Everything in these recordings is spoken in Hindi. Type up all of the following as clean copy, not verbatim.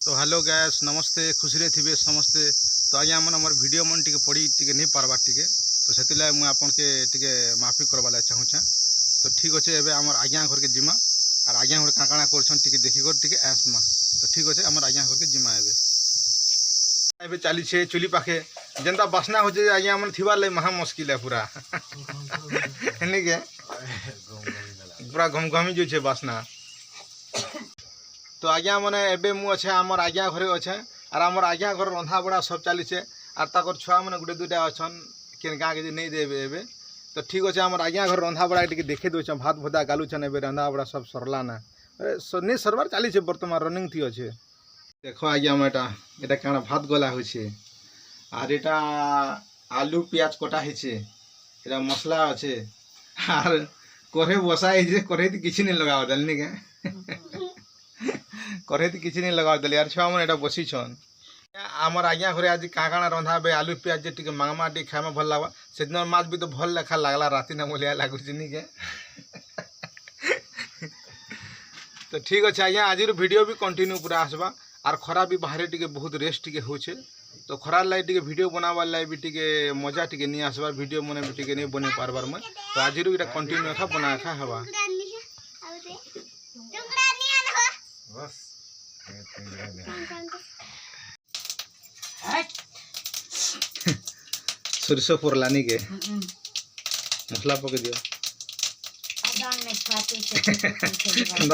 तो हेलो गैस नमस्ते खुशी थे समस्ते। तो आज्ञा मन आम वीडियो मन टे पढ़ी टे नहीं पार्बार टे तो से मुझे आपन के टे माफी करवा चाहूँचे। तो ठीक अच्छे एवं आम आज्ञा घर के जिमा और आज्ञा घर काँ काଣା कर देखिक टे आसमा। तो ठीक अच्छे आम आज्ञा घर के जिमा एवं चली चुली पाखे जेनता बासना हो आज्ञा मन थी लगे महा मुस्किल है पूरा के पूरा घमघमी जो छे बासना। तो आज्ञा मैंने एबे मुझे आमर आज्ञा घरे अच्छे और आमर आज्ञा घर रंधा बड़ा सब चलीचे और ताकर छुआ मैंने गोटे दुटा अच्छन के गाँ के नहीं देवे एबे। तो ठीक अच्छे आमर आज्ञा घर रंधा बड़ा टे देखे दूचे भात भुदा गालुचन एबे रंधा बड़ा सब सरला ना नहीं सरबार चलीचे बर्तमान रनिंग थी अच्छे। देखो आज्ञा मैं एटा क्या भात गला हो और एटा आलू पियाज कटा है मसला अच्छे और करे बसा करे तो किसी नहीं लगा डालने के करे तो किसी नहीं लगा यार छुआ मैंने बसी छन आमर आज्ञा घरे आज काँ काଣା रंधा बे आलू पियाज टे मांगमा टे खाए भल लगा से दिन माछ भी तो भल लेखा लगला राति ना मोलिया लगुच के तो ठीक अच्छे आज्ञा आज वीडियो भी कंटिन्यू पूरा आसबा और खरा भी बाहर टे बहुत रेस्ट टे होचे। तो खरार लगे टे वीडियो बनावार लगे भी टे मजा टे नहीं आसबार वीडियो मन भी टे नहीं बन पार्बार मैं। तो आज इटा कंटिन्यू एखा बना एखा हवा सरसों फोरलानी के मसला पके दियो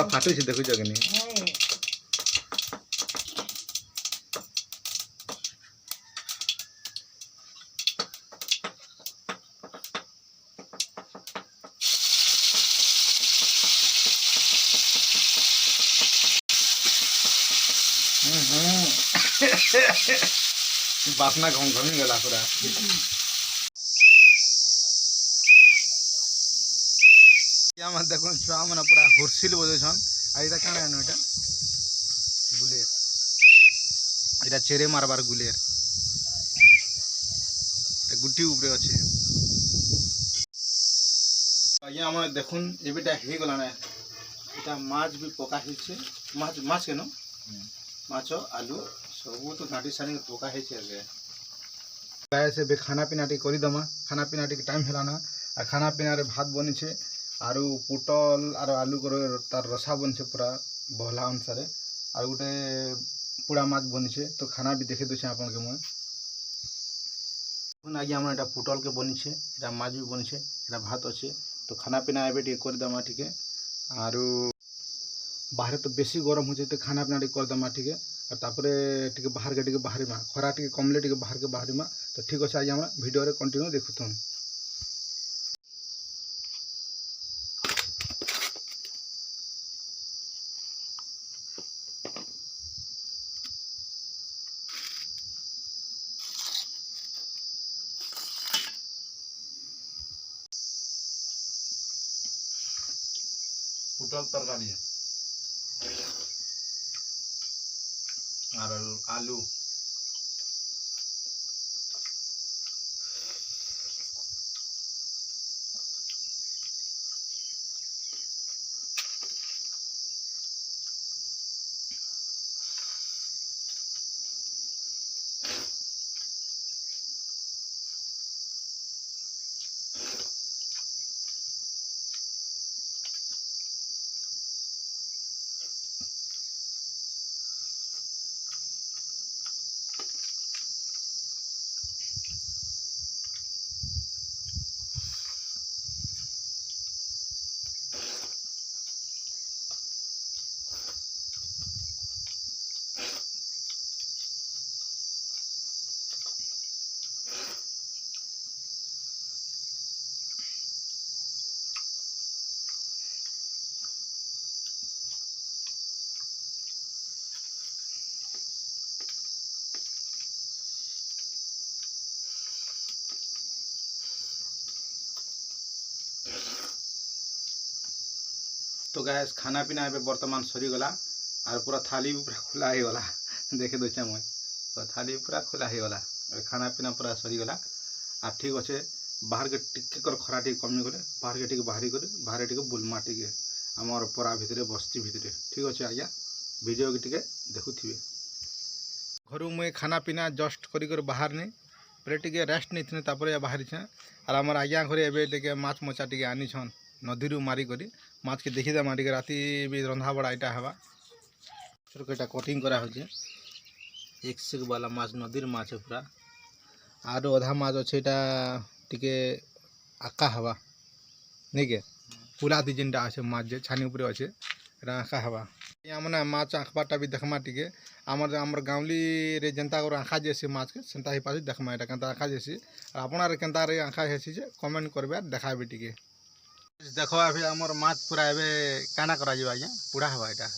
फाटू छे देखो जगनी बासना घमघमी गला पूरा। देखो छुआ मैंने पूरा हुरसिल बजान आईटा क्या है ना गुलेर यहाँ चेरे मारबार गुलेर गुटी उपरे अच्छे आज्ञा आम देखुन एबिटा हो गलाना यहाँ माछ भी पका माछ माछ केन माछ आलू सब तो घाटी सानी पका से बे खाना पीना टी करदमा खाना पीना टी टाइम है ना और खाना पीना रे भात बनी आरु पुटल आर आलू तार रसा बनी पूरा बहला अनुसार और गोटे पोड़ा माछ बनी तो खाना भी देखे दूचे आपन के मुझे आगे आम एटा पुटल के बनी माछ भी बनी भात अच्छे। तो खाना पीना एवं टे करदमा टे आरु बाहर तो बेसी गरम हो तो खाना पीना टे करदमा टे और तापर टे बाहर के टे बाहर खरा टे कमले टे बाहर के बाहर। तो ठीक अच्छे आज आम वीडियो कंटिन्यू देखुन। पुटल तरकारी और आलू तो गैस खाना पीना ए बर्तमान सरीगला और पूरा थाली भी पूरा खुला हो गला देखे दूचे मुझे तो थाली पूरा खुला हो गला खाना पीना पूरा सरीगला और ठीक अच्छे बाहर के टिके कर खरा टे कमी गले बाहर के टे बाहर टे बुलमा टे आमर परा भितर बस्ती भितर ठीक अच्छे आज्ञा वीडियो के टे देखुथिबे। घर मुई खाना पीना जस्ट कर बाहर नहीं पहले टे रेस्ट नहीं थे तापर बाहरी छे और आम आज्ञा घरे एवं माछ मचा टे आनी छन नदी रू मारिक माछ के देखीदेमा टे राति भी रंधा बड़ा यहाँ हवा छोटा कटिंग करा होचे एक सिक वाला माछ नदी माछ पूरा आरो अधा माछ अच्छे टे आका हवा नहीं के पुला दी जेनटा अच्छे माछ जे छानी उपरे अच्छे आका हवा यहाँ मैंने माछ आँखबाटा भी देखमा टे आमर गाँवली रे जेनता आँखा जैसी माछ के सेंता ही पास देखमा यहाँ केनता आँखा जैसी आपणार केनता रे आँखा हेसी जे कमेंट करबे देखाबे टिके देखो अभी आमर माछ पूरा एवं काना करा आज्ञा पुड़ा हवा यहाँ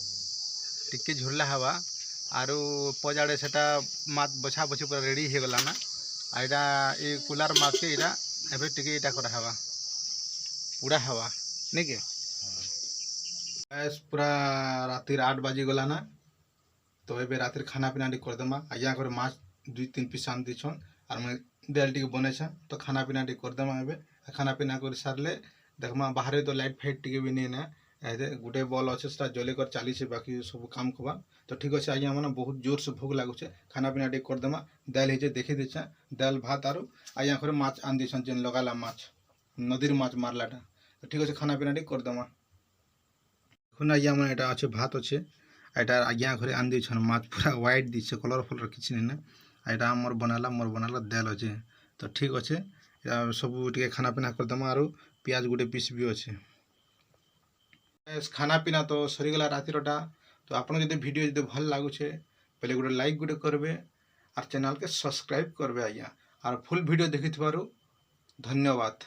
टिके झुरला हवा आरु पजाड़े सेटा माछ बछा बछी पूरा रेडी हो गला ना आइडा ये कुलार माछ के इटा एबे टिके इटा करा हवा पुड़ा हवा नहीं के पूरा राति 8 बाजी गला ना तो एबे रातिर खाना पीना कर देमा आज्ञा घर माछ 2-3 पीस आन दीछन और मैं दाल टी बने तो खाना पीना कर देमा एबे खाना पीना कर सारे देखमा बाहर तो लाइट फाइट टी भी नहीं ना गोटे बल अच्छे से जले कर चली बाकी सब काम कबा तो ठीक अच्छे आज्ञा मैंने बहुत जोर से भोग लगुचे खाना पीना कर देमा दाल हे देखी दीछे दाल भात आरु आज्ञा घर माछ आन दीछन जेन लगाला माछ नदीर माछ मारलाटा तो ठीक अच्छे खाना पीना कर देमा खुना आज्ञा मैंने यहाँ अच्छे भात अच्छे यहाँ आज्ञा घरे आन दीछन माछ पूरा व्हाइट दीछे कलर फलर किसी नहीं ना यहाँ मोर बनाला दाल अच्छे तो ठीक अच्छे सब टे खाना पीना कर देमा आरु प्याज गोटे पीस भी अच्छे खाना पीना तो सरीगला रातिरटा तो आपन जब वीडियो जो भल लगुचे पहले गोटे लाइक गोटे करबे और चैनल के सब्सक्राइब करबे आज्ञा और फुल वीडियो देखि धन्यवाद।